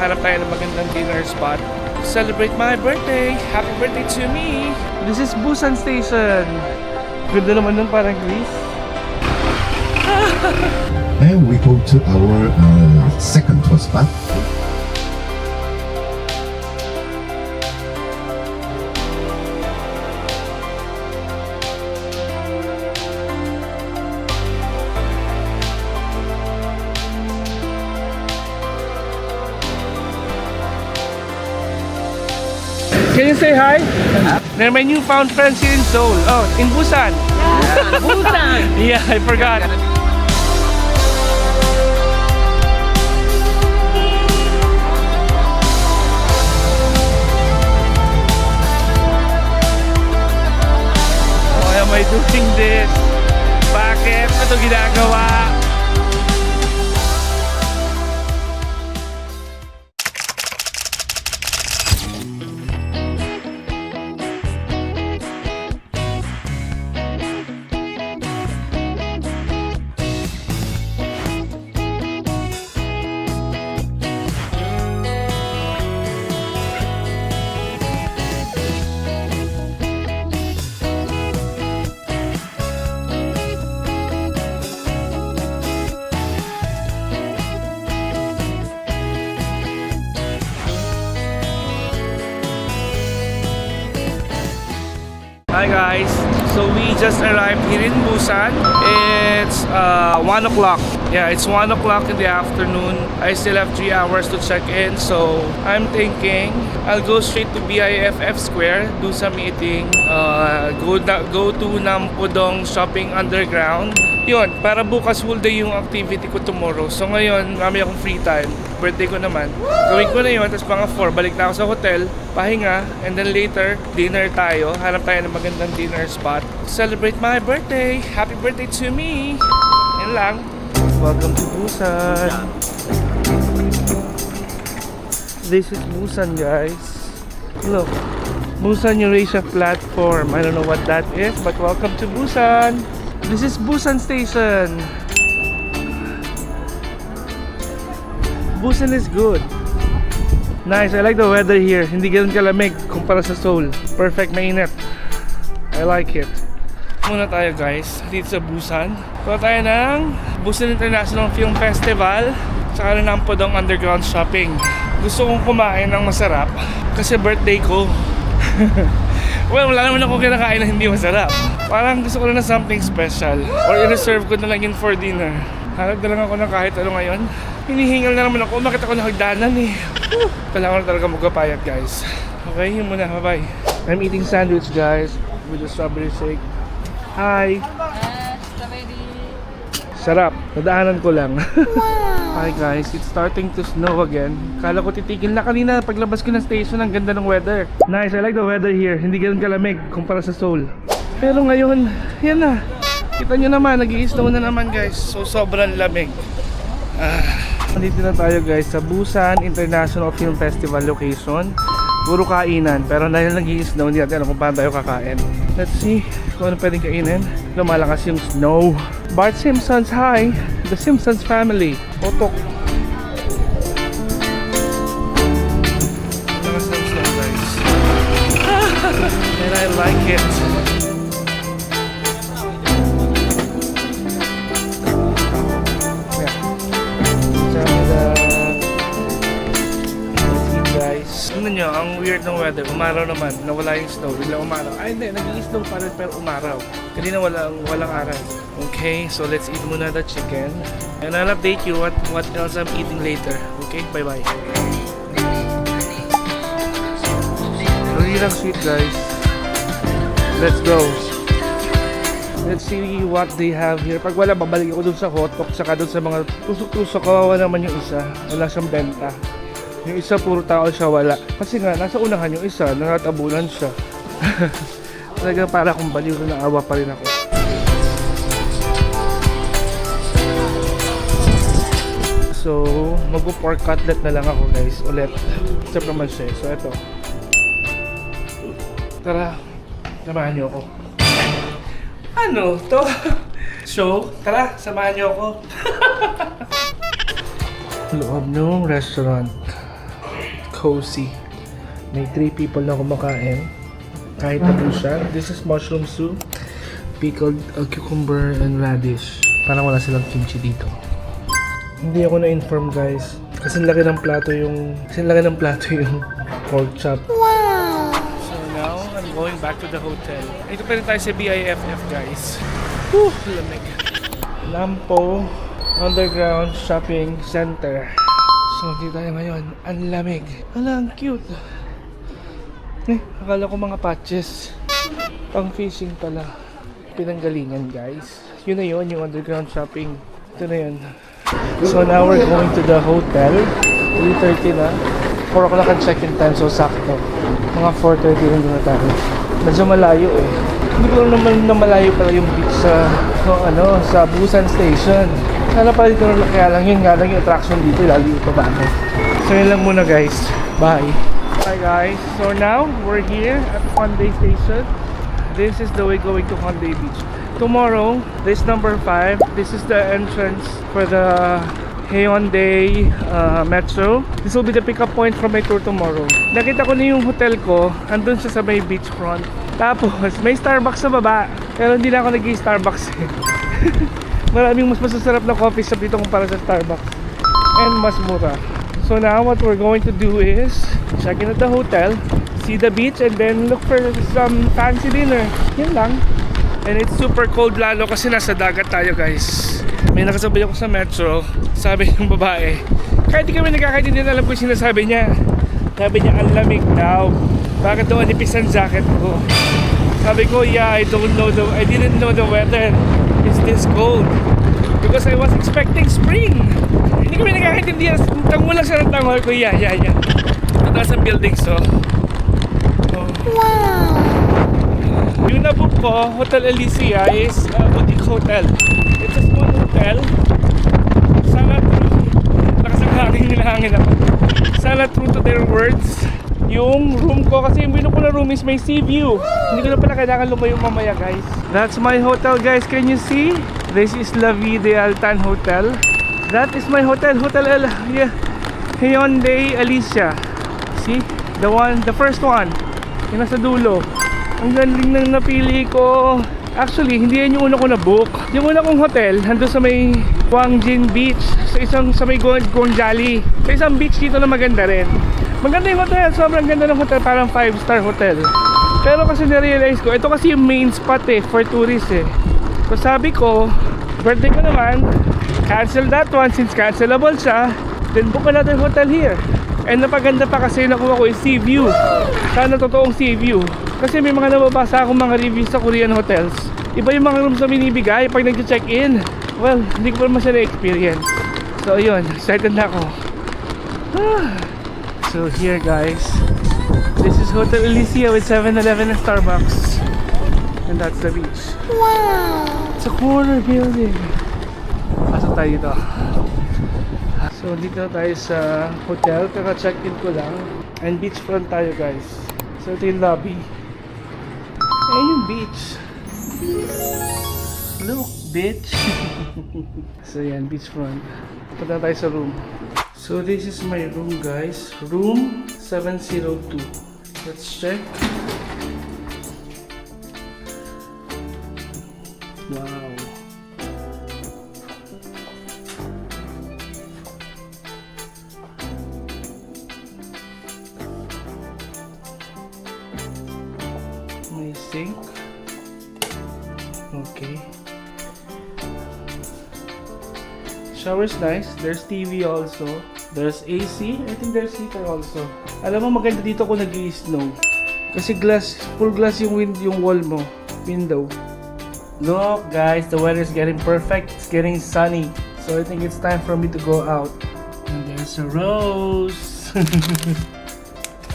hanap tayo ng magandang dinner spot. Celebrate my birthday! Happy birthday to me! This is Busan Station! Ganda naman nun, parang Greece. And we go to our second tour spot. Can you say hi? They're my newfound friends here in Seoul. Oh, in Busan. Yeah, Busan. Yeah, I forgot. Why am I doing this? Bakit ito ginagawa? Hi guys, so we just arrived here in Busan. It's 1 o'clock. Yeah, it's 1 o'clock in the afternoon. I still have 3 hours to check in, so I'm thinking I'll go straight to BIFF Square, do some eating, go to Nampudong Shopping Underground. Yun, para bukas full day yung activity ko tomorrow. So ngayon, marami akong free time. Birthday ko naman. Gawin ko na yun, tapos mga 4, balik na ako sa hotel, pahinga, and then later, dinner tayo. Hanap tayo ng magandang dinner spot. Celebrate my birthday! Happy birthday to me! Yan lang. Welcome to Busan. This is Busan, guys. Look, Busan Eurasia platform. I don't know what that is, but welcome to Busan. This is Busan Station. Busan is good. Nice, I like the weather here. Hindi ganun kalamig kumpara sa Seoul. Perfect, mainit. I like it. Muna tayo guys, dito sa Busan. Punta tayo ng Busan International Film Festival, tsaka ng Nampudong Underground Shopping. Gusto kong kumain ng masarap kasi birthday ko. Well, wala naman ako kinakain na hindi masarap. Parang gusto ko lang na something special, or i-reserve ko na lang yun for dinner. Hanap na lang ako ng kahit ano ngayon. Hinihingal na naman ako, umakit ako ng hagdanan eh. Kailangan na talaga magpapayat guys. Okay, yun muna, bye bye. I'm eating sandwich guys with a strawberry shake. Hi! Strawberry. Sarap, nadaanan ko lang. Hi guys, it's starting to snow again. Kala ko titigil na kanina paglabas ko ng station, ang ganda ng weather. Nice, I like the weather here. Hindi ganun kalamig kumpara sa Seoul. Pero ngayon, yan na. Kita nyo naman, nag-i-snow na naman guys. So sobrang lamig. Nandito na tayo guys sa Busan International Film Festival location. Puro kainan, pero dahil nag-i-snow, hindi natin alam kung paano tayo kakain. Let's see kung ano pwedeng kainin. Lumalakas yung snow. Bart Simpsons, hi! The Simpsons family. Otok. Lakas ng snow guys. And I like it. Tingnan nyo, ang weird ng weather. Umaraw naman, nawala yung snow, biglang umaraw. Ay hindi, nag-i-snow pa rin pero umaraw. Kanina walang araw. Okay, so let's eat muna the chicken. And I'll update you what else I'm eating later. Okay, bye-bye. Really lang sweet guys. Let's go. Let's see what they have here. Pag wala, babalik ako dun sa hotdog, saka dun sa mga tusok-tusok. Kawawa naman yung isa. Wala siyang benta. Yung isa puro tao siya, wala. Kasi nga, nasa unahan yung isa, nakatabunan siya. Talaga para akong baliw na awa pa rin ako. So, mag-pork cutlet na lang ako guys, ulit. Sarap naman siya. So, eto. Tara, samahan niyo ako. Ano to? Show? Tara, samahan niyo ako. Loob ng restaurant. cozy. May 3 people na kumakain. Kahit na po siya. This is mushroom soup, pickled cucumber and radish. Parang wala silang kimchi dito. Hindi ako na-inform guys. Kasi laki ng plato yung pork chop. Wow! So now, I'm going back to the hotel. Ito pa rin tayo sa BIFF guys. Whew! Lamig. Lampo Underground Shopping Center. So, dito tayo ngayon. Ang lamig. Hala, ang cute. Akala ko mga patches. Pang fishing pala. Pinanggalingan guys. Yun na yun, yung underground shopping. Ito na yun. So now we're going to the hotel. 3:30 na. 4 o'clock ang check-in time, so sakto. Mga 4:30 rin na tayo. Medyo malayo eh. Hindi ko naman na malayo pala yung beach sa sa Busan Station. Sana pala dito na kaya lang yun nga lang yung attraction dito, lalo pa ba ako. So yun lang muna guys. Bye. Hi guys. So now we're here at Hyundai Station. This is the way going to Hyundai Beach. Tomorrow, this number 5, this is the entrance for the Hyundai Metro. This will be the pickup point for my tour tomorrow. Nakita ko na yung hotel ko, andun siya sa may beachfront. Tapos, may Starbucks sa baba. Pero hindi na ako nag-i-Starbucks eh. Maraming mas masasarap na coffee shop dito kumpara sa Starbucks. And mas mura. So now, what we're going to do is check in at the hotel, see the beach, and then look for some fancy dinner. Yan lang. And it's super cold lalo kasi nasa dagat tayo guys. May nakasabay ako sa metro. Sabi ng babae, kahit di kami nagkakaintindihan, alam ko yung sinasabi niya. Sabi niya, ang lamig daw. Bakit daw anipis ang jacket ko? Sabi ko, yeah, I didn't know the weather is this cold. Because I was expecting spring. Hindi kami nagkakaintindihan. Tango lang siya ng tango ko, yeah. Ito taas ang building, so. Wow! Yung nabook ko, Hotel Elysia, is a boutique hotel. It's a small hotel. Sana true. Nakasanghaking nilahangin ako. Sana true to their words. Yung room ko, kasi yung binuko na room is may sea view. Hindi ko na pala kailangan lumayo mamaya guys. That's my hotel guys. Can you see? This is La Vie de Altan Hotel. That is my hotel. Hyundai Elysia. See? The first one. Yung nasa dulo. Ang galing nang napili ko. Actually, hindi yan yung una ko na book. Yung una kong hotel, nandun sa may Guangjin Beach. Sa may Guangjali. Sa isang beach dito na maganda rin. Maganda yung hotel. Sobrang ganda ng hotel. Parang 5-star hotel. Pero kasi narealize ko, ito kasi yung main spot eh, for tourists eh. So sabi ko, birthday ko naman, cancel that one since cancelable siya. Then book another hotel here. And napaganda pa kasi nakuha ko yung sea view. Sana totoong sea view. Kasi may mga nababasa akong mga reviews sa Korean hotels. Iba yung mga rooms na binibigay pag nag-check-in. Well, hindi ko pa naman siya na-experience. So yun, excited na ako. So here guys, this is Hotel Elysia with 7-Eleven and Starbucks. And that's the beach. Wow! It's a corner building. Pasok tayo dito. So dito tayo sa hotel, kaka-check-in ko lang. And beachfront tayo guys. So ito yung lobby. Ayan yung beach. Look, bitch. So yan, beachfront. Punta tayo sa room. So this is my room guys. Room 702. Let's check. Wow. May sink. Okay. Shower's nice. There's TV also. There's AC. I think there's heater also. Alam mo maganda dito kung nag-i-snow. Kasi full glass yung wall mo. Window. Look guys, the weather is getting perfect. It's getting sunny. So I think it's time for me to go out. And there's a rose.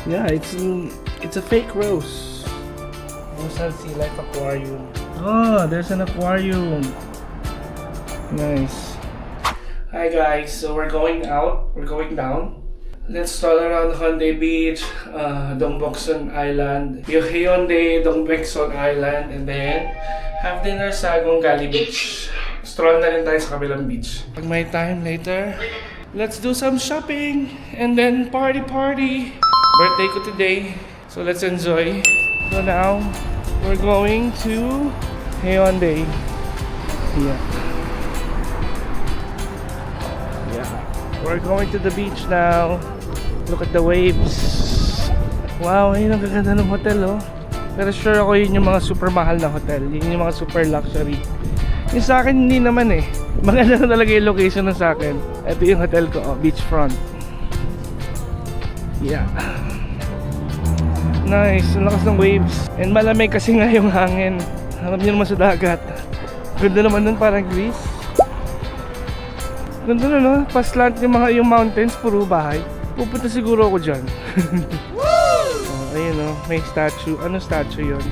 Yeah, it's a fake rose. Busan Sea Life Aquarium. Oh, there's an aquarium. Nice. Hi guys, so we're going out. We're going down. Let's stroll around Hyundai Beach, Dongboksun Island, Hyundai Dongboksun Island, and then have dinner sa Gongali Beach. Stroll na rin tayo sa kabilang beach. Pag may time later, Let's do some shopping and then party. Birthday ko today, so let's enjoy. So now, we're going to Hyundai. Yeah. We're going to the beach now. Look at the waves. Wow, ayun ang gaganda ng hotel, oh. Pero sure ako yun yung mga super mahal na hotel. Yun yung mga super luxury. Yung sa akin, hindi naman eh. Maganda na talaga yung location na sa akin. Ito yung hotel ko, oh, beachfront. Yeah. Nice, ang lakas ng waves. And malamig kasi nga yung hangin. Harap nyo naman sa dagat. Ganda naman nun, parang Greece. Ganda na, no? Paslant yung mountains, puro bahay. Pupunta siguro ako dyan. Oh, ayun, no? May statue. Ano statue yun?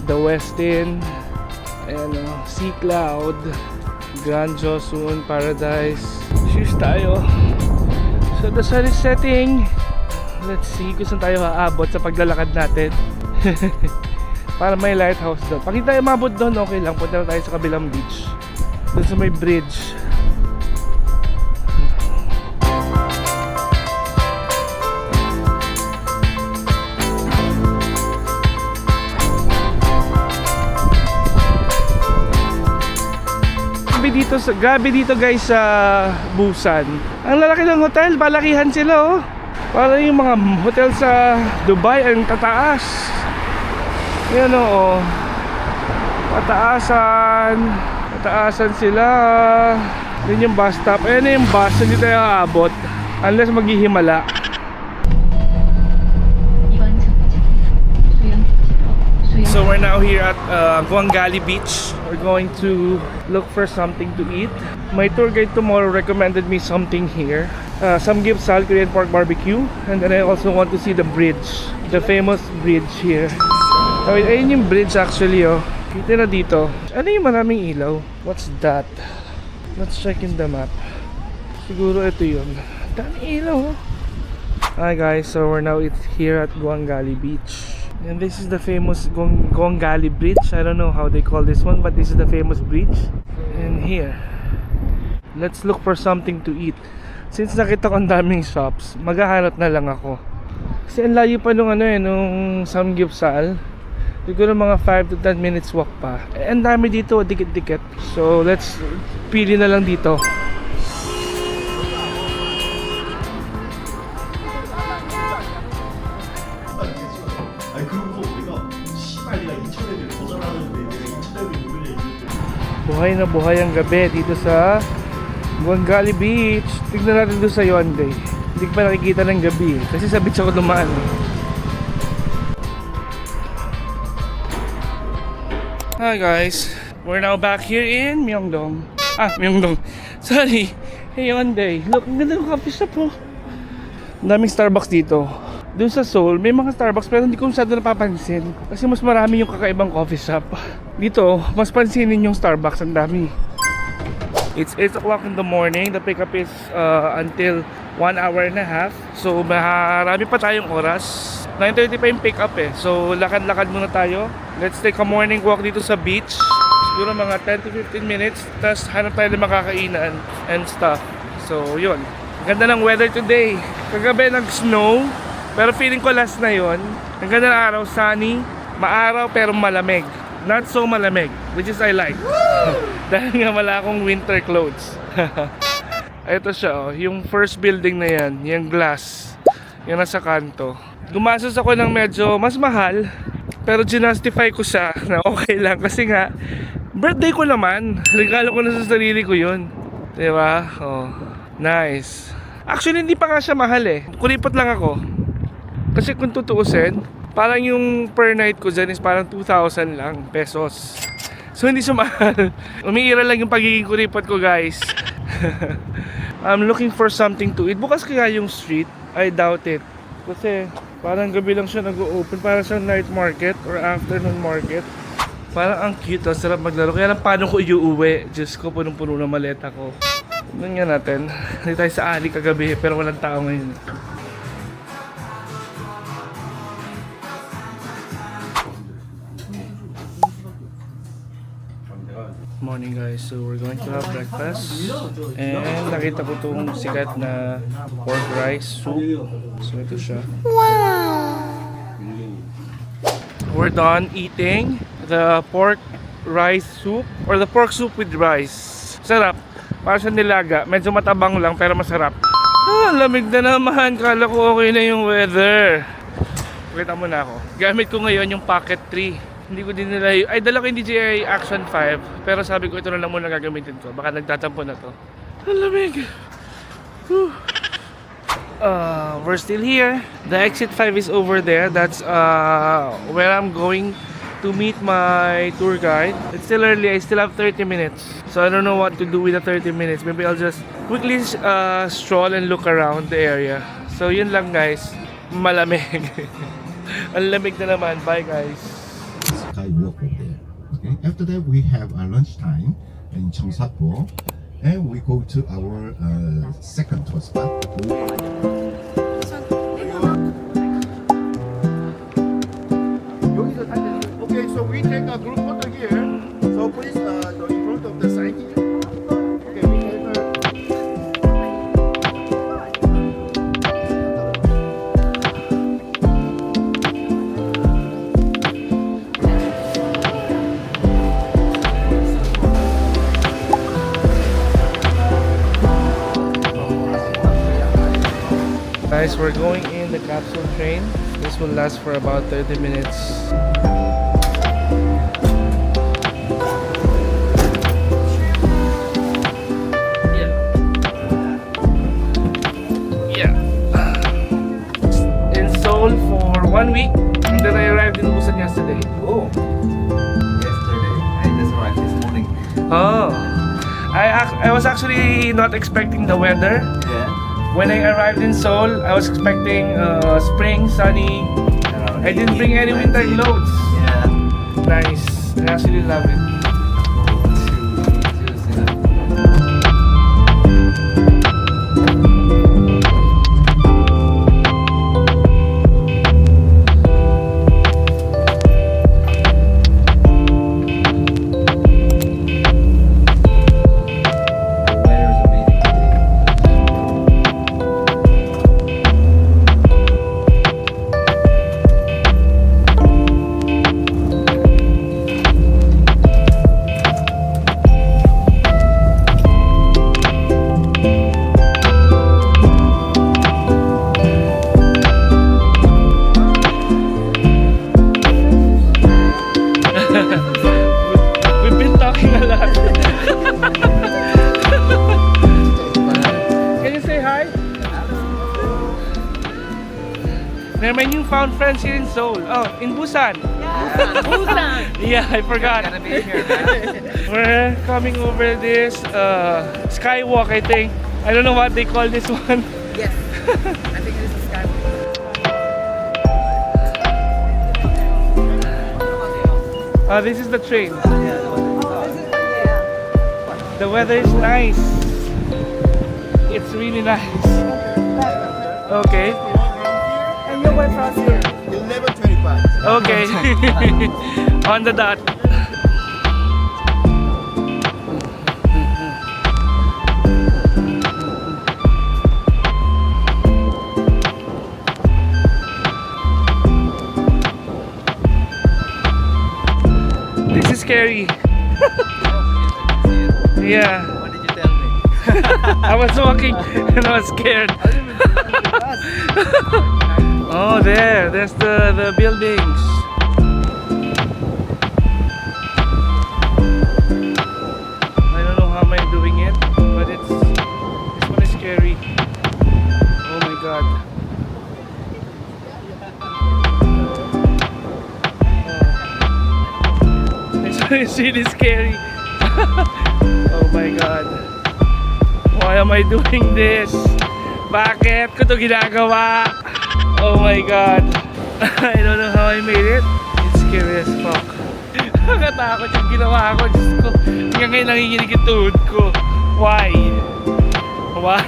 The Westin. Ayan, no? Sea Cloud. Grand Joseon Paradise. Shoes tayo. So the sun is setting. Let's see kung saan tayo haabot sa paglalakad natin. Para may lighthouse doon. Pag hindi tayo mabot doon, okay lang. Punta na tayo sa kabilang beach. Doon sa may bridge. Gabi dito guys sa Busan. Ang lalaki ng hotel, palakihan sila, oh. Para yung mga hotel sa Dubai ang tataas. Yan, oh. Pataasan sila. Yan yung bus stop. Ayan na yung bus, hindi tayo aabot unless maghihimala. So we're now here at Guangali Beach. We're going to look for something to eat. My tour guide tomorrow recommended me something here. Samgyeopsal Korean pork barbecue. And then I also want to see the bridge. The famous bridge here. Ayun yung bridge actually, oh. Kita na dito. Ano yung maraming ilaw? What's that? Let's check in the map. Siguro ito yun. Daming ilaw, oh. Hi guys, so we're now here at Guangali Beach. And this is the famous Guangali Bridge. I don't know how they call this one, but this is the famous bridge. And here, let's look for something to eat. Since nakita ko ang daming shops, maghahanap na lang ako. Kasi ang layo pa nung nung Samgyeopsal. Siguro mga 5 to 10 minutes walk pa. Ang dami dito, dikit-dikit. So let's pili na lang dito. Buhay na buhay ang gabi dito sa Guangali Beach. Tignan natin doon sa Hyundai. Hindi ko pa nakikita ng gabi kasi sa beach ako dumaan. Hi guys, we're now back here in Myeongdong. Myeongdong. Sorry, Hyundai. Look, ang ganda ng coffee shop, oh. Ang daming Starbucks dito. Doon sa Seoul, may mga Starbucks pero hindi ko masyado napapansin. Kasi mas marami yung kakaibang coffee shop. Dito, mas pansinin yung Starbucks, ang dami. It's 8 o'clock in the morning. The pickup is until 1 hour and a half. So, marami pa tayong oras. 9:30 pa yung pickup eh. So, lakad-lakad muna tayo. Let's take a morning walk dito sa beach. Siguro mga 10 to 15 minutes. Tapos hanap tayo ng makakainan and stuff. So, yun. Ganda ng weather today. Kagabi nag-snow. Pero feeling ko last na yon. Ang ganda ng araw, sunny, maaraw pero malamig. Not so malamig, which is I like. Dahil nga wala akong winter clothes. Ito siya, oh, yung first building na yan, yung glass. Yan nasa kanto. Gumastos ako ng medyo mas mahal, pero ginustify ko siya na okay lang. Kasi nga, birthday ko naman. Regalo ko na sa sarili ko yun. Diba? Oh, nice. Actually, hindi pa nga siya mahal eh. Kuripot lang ako. Kasi kung tutuusin, parang yung per night ko dyan is parang 2,000 lang pesos. So hindi siya mahal. Umiiral lang yung pagiging kuripot ko, guys. I'm looking for something to eat. Bukas kaya yung street? I doubt it. Kasi parang gabi lang siya nag-open. Parang sa night market or afternoon market. Parang ang cute, oh, sarap maglaro. Kaya lang paano ko iuuwi? Diyos ko, punong-puno na maleta ko. Tignan nga natin. Hindi tayo sa alley kagabi pero walang tao ngayon. morning guys. So we're going to have breakfast. And nakita ko tong sikat na pork rice soup. So ito siya. Wow! We're done eating the pork rice soup or the pork soup with rice. Sarap. Para sa nilaga. Medyo matabang lang pero masarap. Lamig na naman. Kala ko okay na yung weather. Kita mo na ako. Gamit ko ngayon yung Pocket 3. Hindi ko din nila ay dala ko yung DJI Action 5 pero sabi ko ito na lang muna gagamitin ko baka nagtatampo na to. Ang lamig. We're still here. The exit 5 is over there. That's where I'm going to meet my tour guide. It's still early. I still have 30 minutes. So I don't know what to do with the 30 minutes. Maybe I'll just quickly stroll and look around the area. So yun lang guys. Malamig. Ang lamig na naman. Bye guys. Skywalk over there. Okay. After that, we have our lunchtime in Cheongsapo, and we go to our second tour spot. Okay, so we take a group photo here. So please, in front of the sign here. Okay, we take a. Guys, we're going in the capsule train. This will last for about 30 minutes. Yeah. In Seoul for 1 week, and then I arrived in Busan yesterday. Oh, yesterday. I just arrived this morning. Oh, I was actually not expecting the weather. Yeah. When I arrived in Seoul, I was expecting spring, sunny. I didn't bring any winter clothes. Yeah. Nice. I actually love it. We've been talking a lot. Can you say hi? They're my newfound friends here in Seoul. Oh, in Busan. Busan! Yeah, I forgot. Gonna be here, man. We're coming over this skywalk, I think. I don't know what they call this one. Yes. I think this is Skywalk. This is the train. The weather is nice. It's really nice. Okay. And you were from here. 11:25. Okay. On the dot. This is scary. Yeah. What did you tell me? I was walking and I was scared. Oh, there's the buildings. I don't know how am I doing it, but this one is scary. Oh my god. This one is really scary. Oh my god. Why am I doing this? Bakit ko to ginagawa? Oh my god. I don't know how I made it. It's scary as fuck. Nakatakot yung ginawa ko. Diyos ko. Hanggang ngayon nanginginig yung tuhod ko. Why? Why?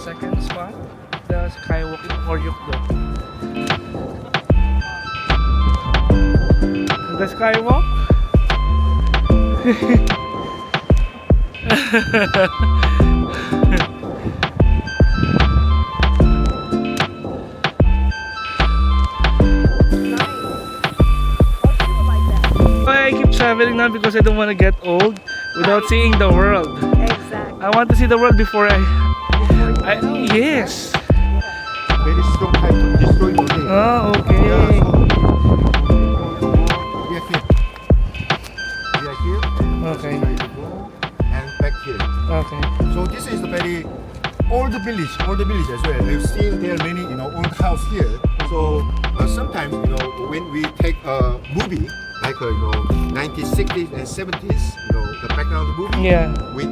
second spot, the skywalk in Oryokdo. The skywalk. I keep traveling now because I don't want to get old without seeing the world. Exactly. I want to see the world before I yes. Very strong type to destroy the day. Oh, okay. We are here. We are here. Okay. And back here. Okay. So this is the very old village as well. You've seen there are many, old house here. So sometimes, when we take a movie like 1960s and 70s, the background of the movie, Yeah. we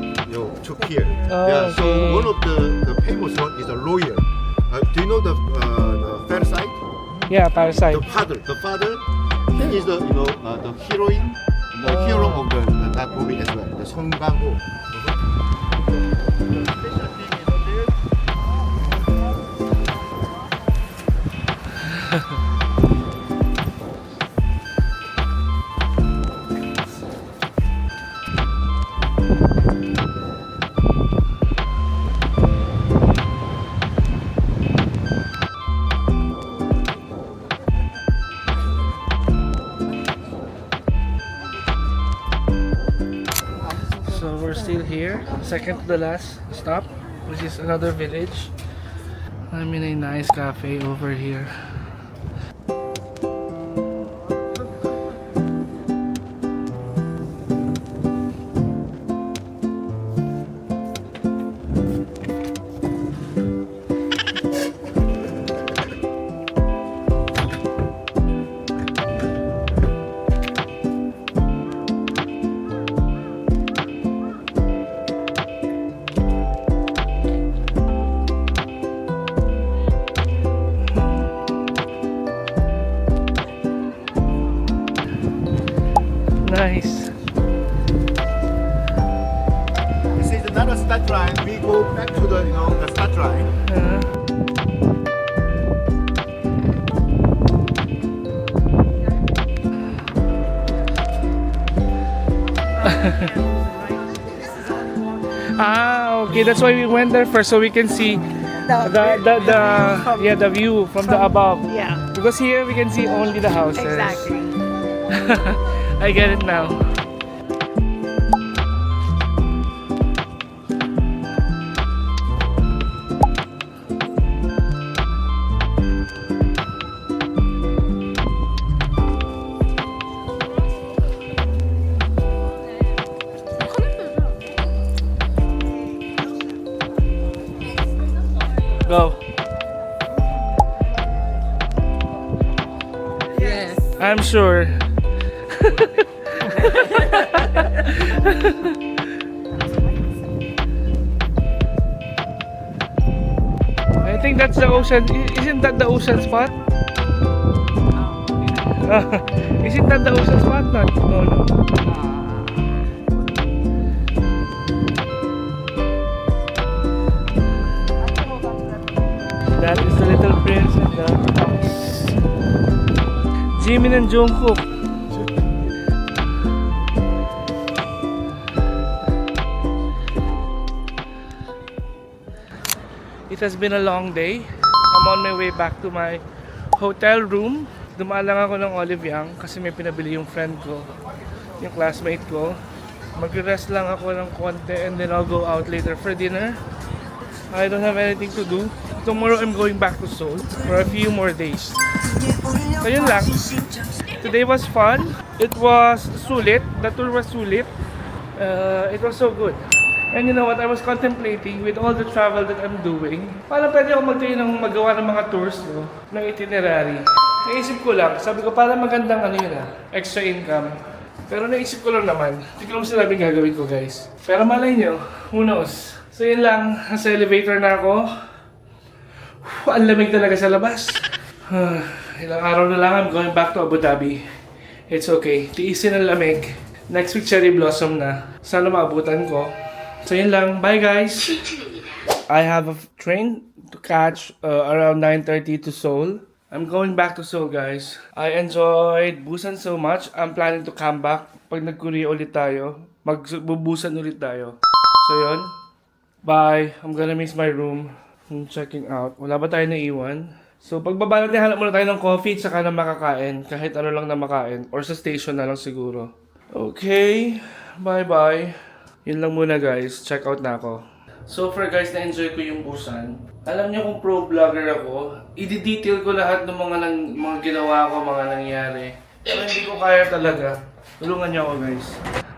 took here. Oh, yeah. So okay. one of the famous one is a lawyer. Do you know the Parasite? Yeah, Parasite. The father, he is the the heroine, the hero of that movie as well. The Song Kang-ho. The special thing there. So we're still here, second to the last stop, which is another village. I'm in a nice cafe over here. Nice. This is another start line. We go back to the start line. Okay, that's why we went there first, so we can see the view from the above. Yeah. Because here we can see only the houses. Exactly. I get it now. Go. Yes. I'm sure. I think that's the ocean. Isn't that the ocean spot? Isn't that the ocean spot? Not. No, no. That is the little prince and the house. Jimin and Jungkook. It has been a long day. I'm on my way back to my hotel room. Dumaan lang ako ng Olive Young kasi may pinabili yung friend ko, yung classmate ko. Mag-rest lang ako ng konti and then I'll go out later for dinner. I don't have anything to do. Tomorrow I'm going back to Seoul for a few more days. So yun lang. Today was fun. It was sulit. The tour was sulit. It was so good. And you know what, I was contemplating with all the travel that I'm doing, paano pwede ako magawa ng mga tours ko, ng itinerary. Naisip ko lang, sabi ko para magandang extra income. Pero naisip ko lang naman, hindi ko naman sinabing gagawin ko guys. Pero malay nyo, who knows. So yun lang, nasa elevator na ako. Ang lamig talaga sa labas. Ilang araw na lang, I'm going back to Abu Dhabi. It's okay, tiisin ang lamig. Next week cherry blossom na. Sana maabutan ko. So yun lang, bye guys! I have a train to catch around 9:30 to Seoul. I'm going back to Seoul, guys. I enjoyed Busan so much. I'm planning to come back. Pag nag-Korea ulit tayo, magbubusan ulit tayo. So yun. Bye. I'm gonna miss my room. I'm checking out. Wala ba tayo naiwan? So pagbaba natin, hanap muna tayo ng coffee at saka na makakain. Kahit ano lang na makain. Or sa station na lang siguro. Okay. Bye-bye. Yun lang muna, guys. Check out na ako. So far, guys, na-enjoy ko yung Busan. Alam niyo kung pro vlogger ako, i-detail ko lahat ng mga ginawa ko, mga nangyari. Pero hindi ko kaya talaga. Tulungan niyo ako, guys.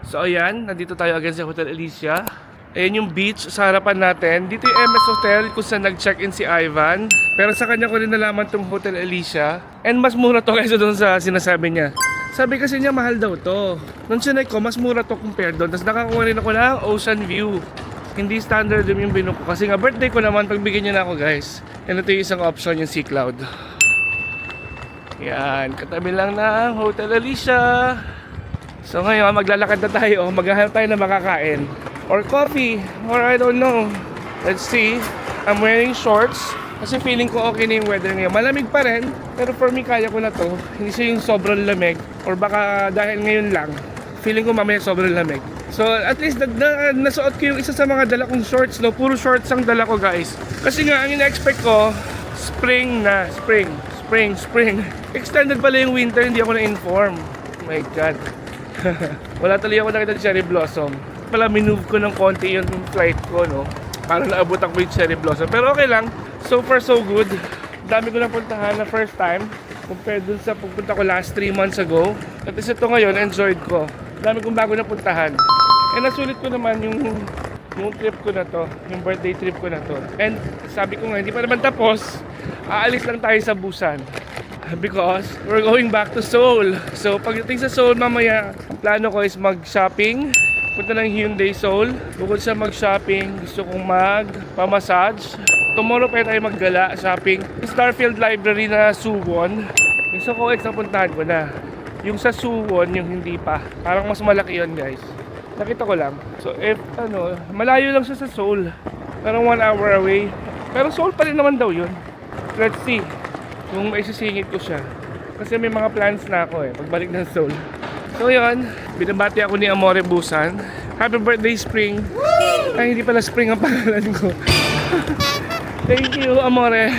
So ayan, nandito tayo again sa Hotel Alicia. Ayan yung beach sa harapan natin. Dito yung MS Hotel kung saan nag-check-in si Ivan. Pero sa kanya ko rin nalaman tong Hotel Alicia. And mas mura to kaysa doon sa sinasabi niya. Sabi kasi niya mahal daw to. Nung sinay ko, mas mura to compared doon. Tapos nakakuha rin ako ng ocean view. Hindi standard room yung binuko. Kasi nga birthday ko naman, pagbigyan niya na ako, guys. And ito yung isang option, yung Sea Cloud. Yan, katabi lang ng Hotel Alicia. So ngayon, maglalakad na tayo. Maghahanap tayo na makakain. Or coffee. Or I don't know. Let's see. I'm wearing shorts. Kasi feeling ko okay na yung weather ngayon. Malamig pa rin. Pero for me, kaya ko na to. Hindi siya yung sobrang lamig. Or baka dahil ngayon lang. Feeling ko mamaya sobrang lamig. So at least nasuot ko yung isa sa mga dala kong shorts, no? Puro shorts ang dala ko, guys. Kasi nga, ang ina-expect ko, spring na. Spring. Extended pala yung winter, hindi ako na-inform. Oh my God. Wala tuloy ako nakita ng cherry blossom. Pala, minove ko ng konti yung flight ko, no? Para naabutan ko yung cherry blossom. Pero okay lang. So far, so good. Dami ko napuntahan na first time. Compared dun sa pagpunta ko last 3 months ago. At least ito ngayon, enjoyed ko. Dami kong bago napuntahan. And nasulit ko naman yung trip ko na to. Yung birthday trip ko na to. And sabi ko nga, hindi pa naman tapos. Aalis lang tayo sa Busan. Because we're going back to Seoul. So pagdating sa Seoul mamaya, ang plano ko is mag-shopping. Punta ng Hyundai Seoul. Bukod sa mag-shopping, gusto kong mag-pamassage. Tomorrow pa tayo maggala, shopping. Starfield Library na Suwon. Yung sa COEX napuntahan ko na. Yung sa Suwon, yung hindi pa. Parang mas malaki yun, guys. Nakita ko lang. So if malayo lang siya sa Seoul. Parang 1 hour away. Pero Seoul pa rin naman daw yun. Let's see kung maisisingit ko siya. Kasi may mga plans na ako pagbalik ng Seoul. So yun, binabati ako ni Amore Busan. Happy birthday, Spring. Ay, hindi pala Spring ang pangalan ko. Thank you, Amore.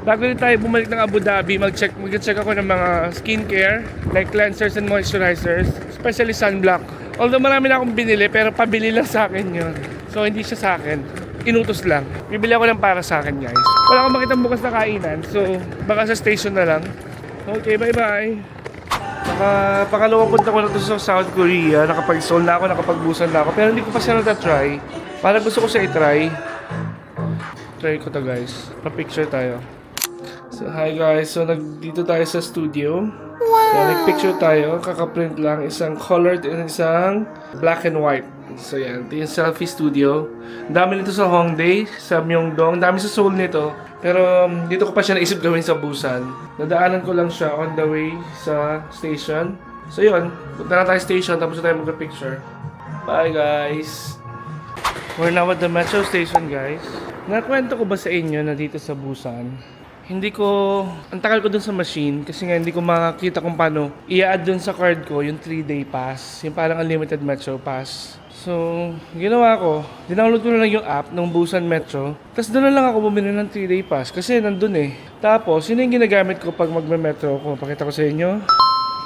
Bago din tayo bumalik ng Abu Dhabi, mag-check ako ng mga skincare, like cleansers and moisturizers, especially sunblock. Although marami na akong binili, pero pabili lang sa akin yun. So hindi siya sa akin, inutos lang. Bibili ako ng para sa akin, guys. Wala akong makitang bukas na kainan, so baka sa station na lang. Okay, bye-bye. Pakalawang punta ko na to sa South Korea. Nakapag-Seoul na ako, nakapag-Busan na ako, pero hindi ko pa siya natatry. Parang gusto ko siya i-try. Try ko to, guys. Pa-picture tayo. So hi guys, so dito tayo sa studio. So, nag-picture tayo, kaka-print lang, isang colored and isang black and white. So yan, ito yung selfie studio. Dami nito sa Hongdae, sa Myeongdong, dami sa Seoul nito. Pero dito ko pa siya naisip gawin sa Busan. Nadaanan ko lang siya on the way sa station. So yun, punta na tayo station, tapos na tayo mag-picture. Bye guys! We're now at the metro station, guys. Nakwento ko ba sa inyo na dito sa Busan? Hindi ko, ang tagal ko dun sa machine kasi nga hindi ko makakita kung paano i-add dun sa card ko yung 3-day pass. Yung parang unlimited Metro Pass. So, ginawa ko, dinownload ko na lang yung app ng Busan Metro. Tapos doon na lang ako bumili ng 3-day pass kasi nandun eh. Tapos, yun yung ginagamit ko pag magme-metro ko. Pakita ko sa inyo.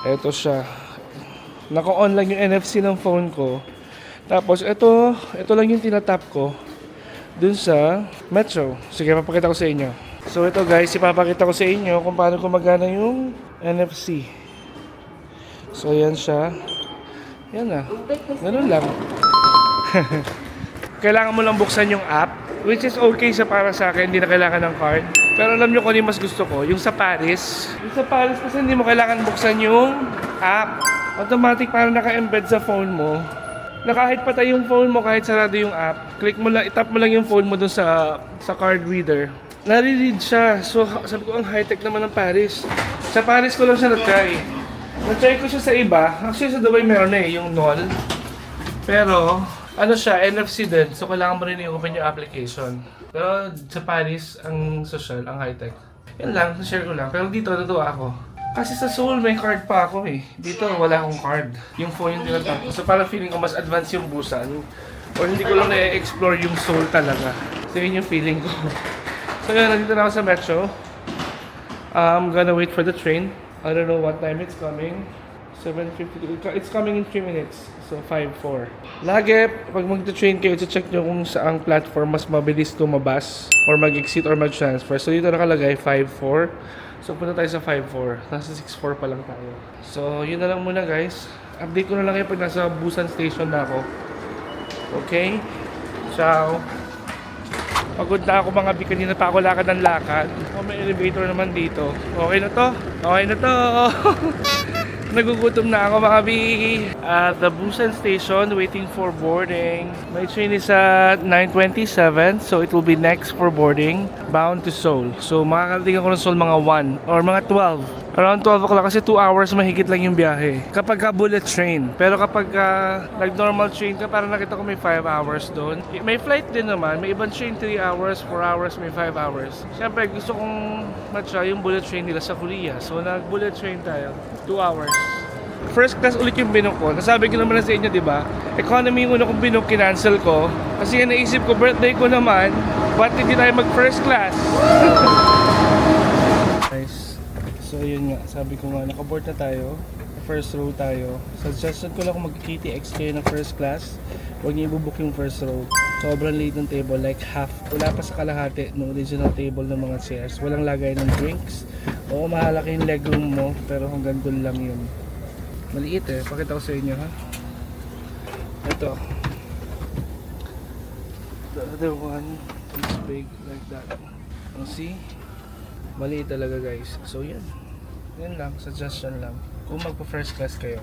Eto siya. Naka-on lang yung NFC ng phone ko. Tapos, ito lang yung tinatap ko dun sa Metro. Sige, papakita ko sa inyo. So ito guys, ipapakita ko sa inyo kung paano gumagana yung NFC. So yan siya. Yan na. Ganun lang. Kailangan mo lang buksan yung app, which is okay sa para sa akin, hindi na kailangan ng card. Pero alam nyo kung ano yung mas gusto ko, yung sa Paris. Yung sa Paris kasi hindi mo kailangan buksan yung app. Automatic parang naka-embed sa phone mo. Na kahit patay yung phone mo, kahit sarado yung app, click mo lang, itap mo lang yung phone mo dun sa card reader. Nare-read siya. So, sabi ko, ang high-tech naman ng Paris. Sa Paris ko lang siya na-try. Na-try ko siya sa iba. Actually, sa Dubai meron na yung NOL. Pero, Ano siya, NFC din. So, kailangan mo rin i-open yung application. Pero sa Paris, ang social, ang high-tech. Yan lang, share ko lang. Pero dito, natuwa ako. Kasi sa Seoul, may card pa ako eh. Dito, wala akong card. Yung phone yung tinatap ko. So, parang feeling ko mas advanced yung Busan. Or hindi ko lang na-explore yung Seoul talaga. So, yun yung feeling ko. So, yun, nandito na ako sa metro. I'm gonna wait for the train. I don't know what time it's coming. 7:52. It's coming in 3 minutes. So, 5:04. Lagi, pag mag-train kayo, check nyo kung saang platform mas mabilis tumabas or mag-exit or mag-transfer. So, dito nakalagay 5:04. So, punta tayo sa 5:04. Nasa 6:04 pa lang tayo. So, yun na lang muna guys. Update ko na lang kayo pag nasa Busan Station na ako. Okay? Ciao! Pagod na ako mga bi, kanina pa ako lakad ng lakad. Oh, may elevator naman dito. Okay na to? Okay na to! Nagugutom na ako mga bi. At the Busan Station, waiting for boarding. My train is at 9:27, so it will be next for boarding. Bound to Seoul. So makakarating ako ng Seoul mga 1 or mga 12. Around 12 o'clock kasi 2 hours mahigit lang yung biyahe. Kapag ka bullet train. Pero kapag nag-normal train ka, parang nakita ko may 5 hours doon. May flight din naman. May ibang train 3 hours, 4 hours, may 5 hours. Siyempre gusto kong matry yung bullet train nila sa Korea. So nag-bullet train tayo. 2 hours. First class ulit yung binook ko. Nasabi ko naman na sa inyo, di ba? Economy yung una kong binook, kinancel ko. Kasi nga naisip ko, birthday ko naman, ba't hindi tayo mag first class? Nice. So yun nga, sabi ko nga, nakaboard na tayo. First row tayo. Suggestion ko lang kung mag-KTX kayo na first class, huwag niyo i-book yung first row. Sobrang late ng table, like half. Wala pa sa kalahati ng original table ng mga chairs. Walang lagay ng drinks. Oo, mahalaki yung legroom mo, pero hanggang doon lang yun. Maliit eh, pakita ko sa inyo ha. Ito. The other one is big like that. See? Maliit talaga guys. So yan. Yan lang, suggestion lang. Kung magpa first class kayo.